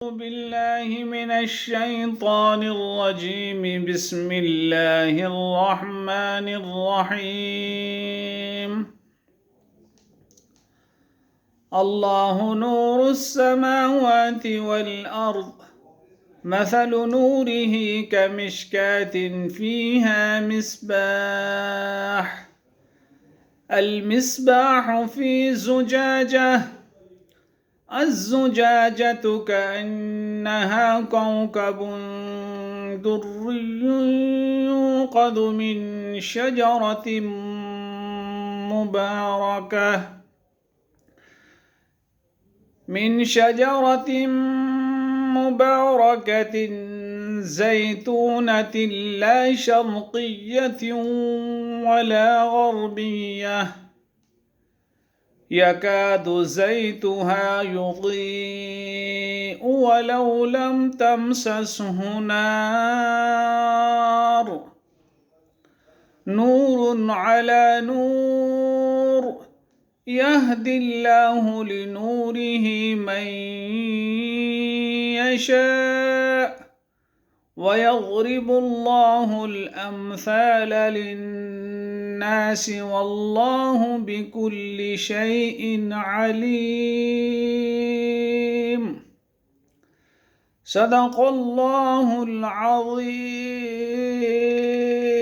أعوذ بالله من الشيطان الرجيم. بسم الله الرحمن الرحيم. الله نور السماوات والأرض، مثل نوره كمشكاة فيها مصباح، المصباح في زجاجة، الزجاجة كأنها كوكب دري يوقد من شجرة مباركة زيتونة لا شرقية ولا غربية، يكاد زيتها يضيء ولو لم تمسسه نار، نور على نور، يهدي الله لنوره من يشاء، ويضرب الله الأمثال للناس والله بكل شيء عليم. صدق الله العظيم.